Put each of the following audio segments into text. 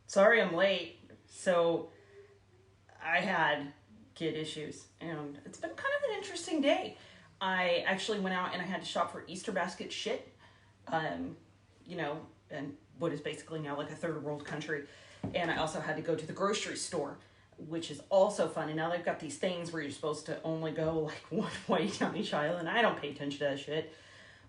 Sorry I'm late. So I had kid issues, and it's been kind of an interesting day. I actually went out and I had to shop for Easter basket shit, um, and what is basically now like a third world country. And I also had to go to the grocery store, which is also fun. And now they've got these things where you're supposed to only go like one way down each aisle, and I don't pay attention to that shit.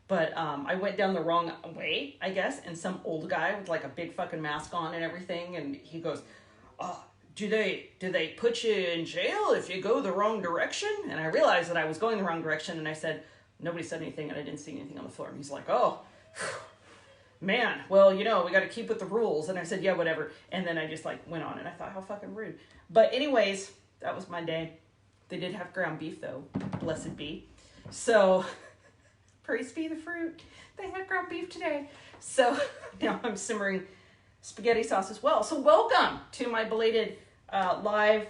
But I went down the wrong way, I guess, and some old guy with like a big fucking mask on and everything, and he goes, "Oh, do they put you in jail if you go the wrong direction?" And I realized that I was going the wrong direction, and I said, nobody said anything, and I didn't see anything on the floor. And he's like, "Oh, man, well, we got to keep with the rules." And I said, "Yeah, whatever." And then I just like went on, and I thought, how fucking rude. But anyways, that was my day. They did have ground beef though, blessed be. So praise be the fruit. They had ground beef today. So now I'm simmering spaghetti sauce as well. So welcome to my belated live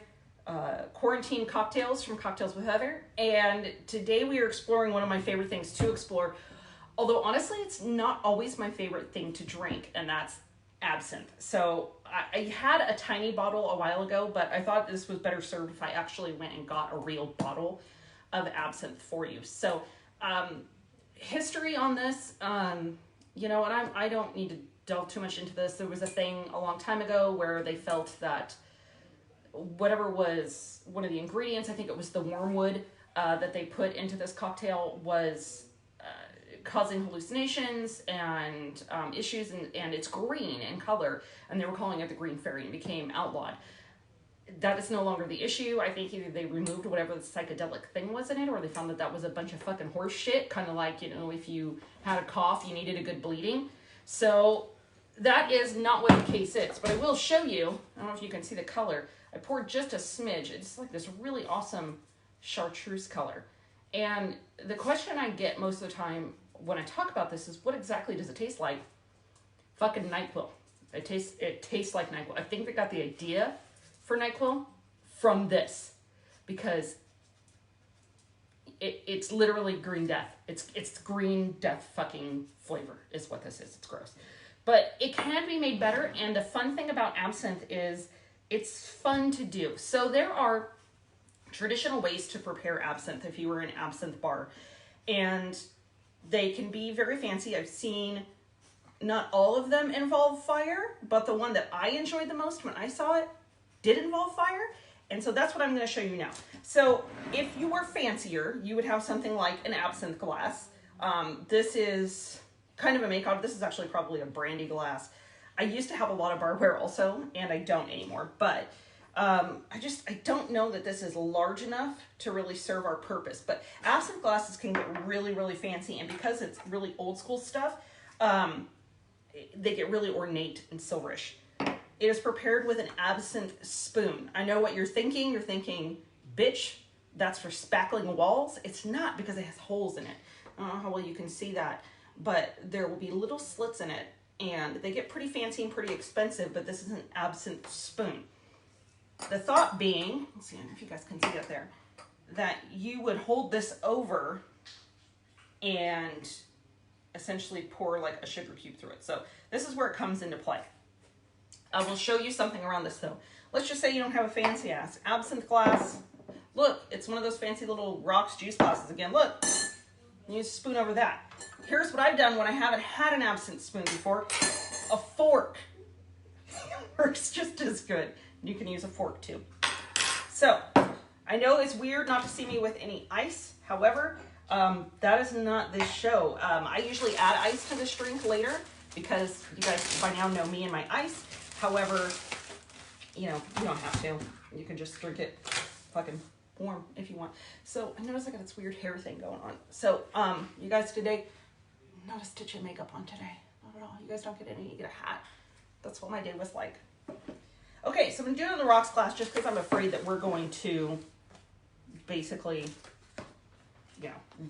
quarantine cocktails from Cocktails with Heather. And today we are exploring one of my favorite things to explore. Although honestly, it's not always my favorite thing to drink, and that's absinthe. So I had a tiny bottle a while ago, but I thought this was better served if I actually went and got a real bottle of absinthe for you. So history on this, and I don't need to delve too much into this. There was a thing a long time ago where they felt that whatever was one of the ingredients, I think it was the wormwood that they put into this cocktail, was causing hallucinations and issues, and it's green in color, and they were calling it the Green Fairy, and became outlawed. That is no longer the issue. I think either they removed whatever the psychedelic thing was in it, or they found that that was a bunch of fucking horse shit, kind of like, if you had a cough, you needed a good bleeding. So that is not what the case is, but I will show you. I don't know if you can see the color. I poured just a smidge. It's like this really awesome chartreuse color. And the question I get most of the time when I talk about this is, what exactly does it taste like? Fucking NyQuil. It tastes like NyQuil. I think they got the idea for NyQuil from this, because it's literally green death. It's green death fucking flavor is what this is. It's gross. But it can be made better, and the fun thing about absinthe is it's fun to do. So there are traditional ways to prepare absinthe if you were in an absinthe bar, and they can be very fancy. I've seen not all of them involve fire, but the one that I enjoyed the most when I saw it did involve fire, and so that's what I'm going to show you now. So if you were fancier, you would have something like an absinthe glass. This is kind of a make-out. This is actually probably a brandy glass. I used to have a lot of barware also, and I don't anymore, but I don't know that this is large enough to really serve our purpose. But absinthe glasses can get really, really fancy, and because it's really old school stuff, they get really ornate and silverish. It is prepared with an absinthe spoon. I know what you're thinking. You're thinking, bitch, that's for spackling walls. It's not, because it has holes in it. I don't know how well you can see that, but there will be little slits in it, and they get pretty fancy and pretty expensive, but this is an absinthe spoon. The thought being, let's see if you guys can see that there, that you would hold this over and essentially pour like a sugar cube through it. So this is where it comes into play. I will show you something around this though. Let's just say you don't have a fancy ass absinthe glass. Look, it's one of those fancy little rocks juice glasses. Again, look, use a spoon over that. Here's what I've done when I haven't had an absinthe spoon before. A fork. Works just as good. You can use a fork too. So I know it's weird not to see me with any ice. However, that is not this show. I usually add ice to this drink later, because you guys by now know me and my ice. However, you don't have to. You can just drink it fucking warm if you want. So I noticed I got this weird hair thing going on. So you guys today, not a stitch of makeup on today. Not at all. You guys don't get any. You get a hat. That's what my day was like. Okay, so I'm doing the rocks glass just because I'm afraid that we're going to basically,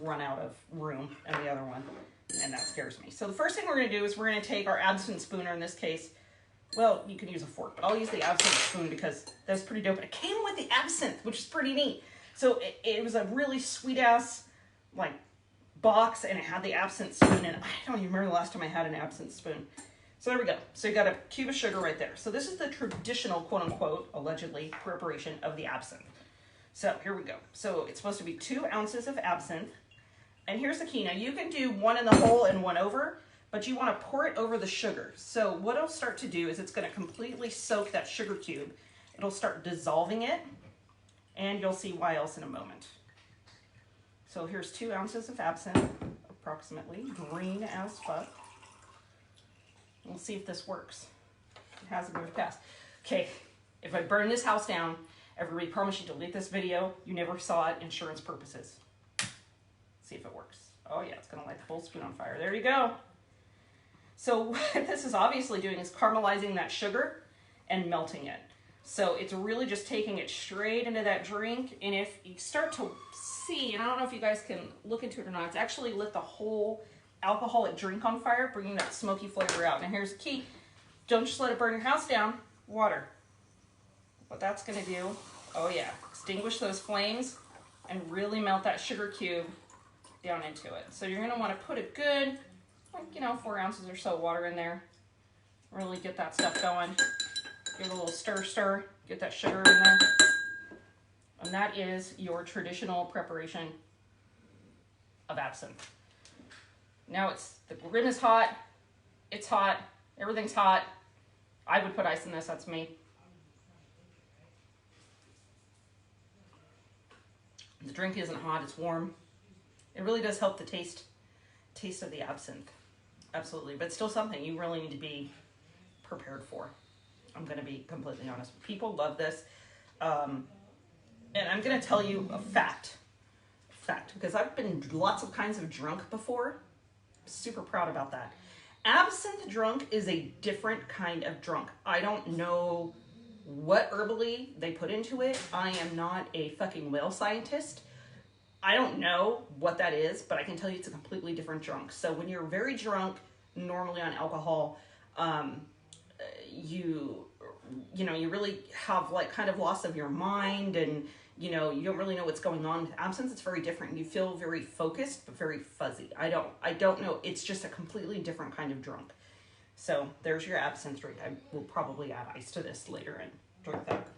run out of room in the other one, and that scares me. So the first thing we're going to do is we're going to take our absinthe spooner, in this case. Well, you can use a fork, but I'll use the absinthe spoon because that's pretty dope. And it came with the absinthe, which is pretty neat. So it was a really sweet-ass, box, and it had the absinthe spoon, and I don't even remember the last time I had an absinthe spoon. So there we go. So you got a cube of sugar right there. So this is the traditional, quote unquote, allegedly, preparation of the absinthe. So here we go. So it's supposed to be 2 ounces of absinthe. And here's the key. Now you can do 1 in the hole and 1 over, but you want to pour it over the sugar. So what it'll start to do is it's going to completely soak that sugar cube. It'll start dissolving it, and you'll see why else in a moment. So here's 2 ounces of absinthe, approximately, green as fuck. We'll see if this works. It hasn't moved past. Okay, if I burn this house down, everybody promise you delete this video. You never saw it, insurance purposes. See if it works. Oh yeah, it's gonna light the whole spoon on fire. There you go. So what this is obviously doing is caramelizing that sugar and melting it. So it's really just taking it straight into that drink. And if you start to see, and I don't know if you guys can look into it or not, it's actually lit the whole alcoholic drink on fire, bringing that smoky flavor out. Now here's the key. Don't just let it burn your house down. Water. What that's going to do, oh yeah, extinguish those flames and really melt that sugar cube down into it. So you're going to want to put a good, like, 4 ounces or so of water in there. Really get that stuff going. Give it a little stir, get that sugar in there. And that is your traditional preparation of absinthe. Now the rim is hot, it's hot, everything's hot. I would put ice in this, that's me. The drink isn't hot, it's warm. It really does help the taste of the absinthe. Absolutely, but it's still something you really need to be prepared for. I'm gonna be completely honest. People love this. And I'm gonna tell you a fact, because I've been lots of kinds of drunk before. Super proud about that. Absinthe drunk is a different kind of drunk. I don't know what herbally they put into it. I am not a fucking whale scientist. I don't know what that is, but I can tell you it's a completely different drunk. So when you're very drunk, normally on alcohol, you really have like kind of loss of your mind, and you don't really know what's going on. With absinthe, it's very different. You feel very focused, but very fuzzy. I don't know. It's just a completely different kind of drunk. So there's your absinthe drink. I will probably add ice to this later and drink that.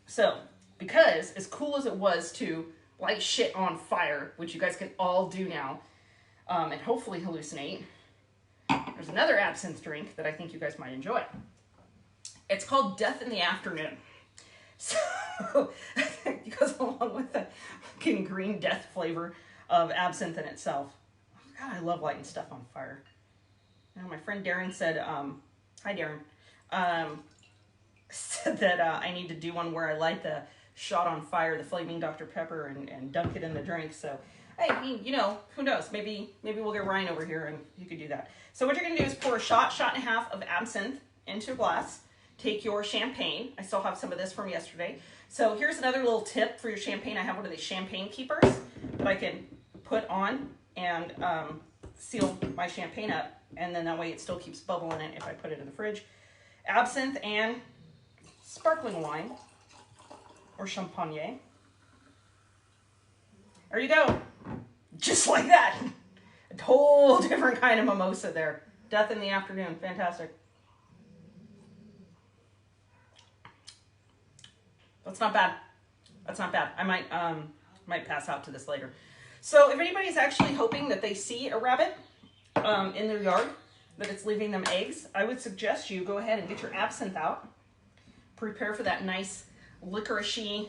So, because as cool as it was to light shit on fire, which you guys can all do now, and hopefully hallucinate, there's another absinthe drink that I think you guys might enjoy. It's called Death in the Afternoon. So it goes along with the fucking green death flavor of absinthe in itself. God, I love lighting stuff on fire. My friend Darren said, hi Darren, said that I need to do one where I light the shot on fire, the flaming Dr. Pepper, and dunk it in the drink. So, hey, who knows? Maybe we'll get Ryan over here and you could do that. So what you're going to do is pour a shot and a half of absinthe into a glass. Take your champagne. I still have some of this from yesterday. So here's another little tip for your champagne. I have one of these champagne keepers that I can put on and seal my champagne up. And then that way it still keeps bubbling in if I put it in the fridge. Absinthe and sparkling wine or champagne. There you go. Just like that. A whole different kind of mimosa there. Death in the Afternoon. Fantastic. That's not bad. That's not bad. I might pass out to this later. So if anybody's actually hoping that they see a rabbit in their yard, that it's leaving them eggs, I would suggest you go ahead and get your absinthe out. Prepare for that nice licoricey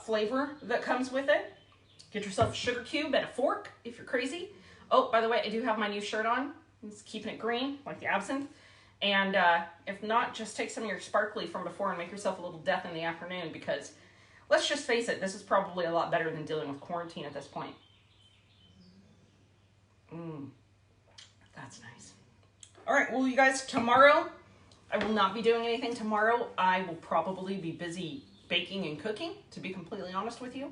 flavor that comes with it. Get yourself a sugar cube and a fork if you're crazy. Oh, by the way, I do have my new shirt on. It's keeping it green, like the absinthe. And if not, just take some of your sparkly from before and make yourself a little Death in the Afternoon, because let's just face it, this is probably a lot better than dealing with quarantine at this point. That's nice. All right, well, you guys, tomorrow, I will not be doing anything tomorrow. I will probably be busy baking and cooking, to be completely honest with you.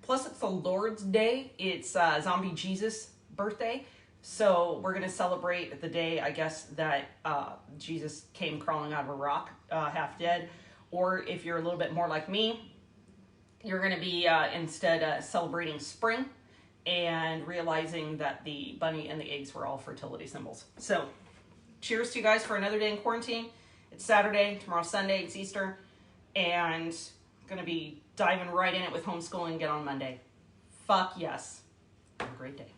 Plus, it's the Lord's Day. It's Zombie Jesus' birthday. So we're going to celebrate the day, I guess, that Jesus came crawling out of a rock, half dead. Or if you're a little bit more like me, you're going to be instead celebrating spring and realizing that the bunny and the eggs were all fertility symbols. So cheers to you guys for another day in quarantine. It's Saturday, tomorrow's Sunday, it's Easter, and I'm going to be diving right in it with homeschooling again on Monday. Fuck yes. Have a great day.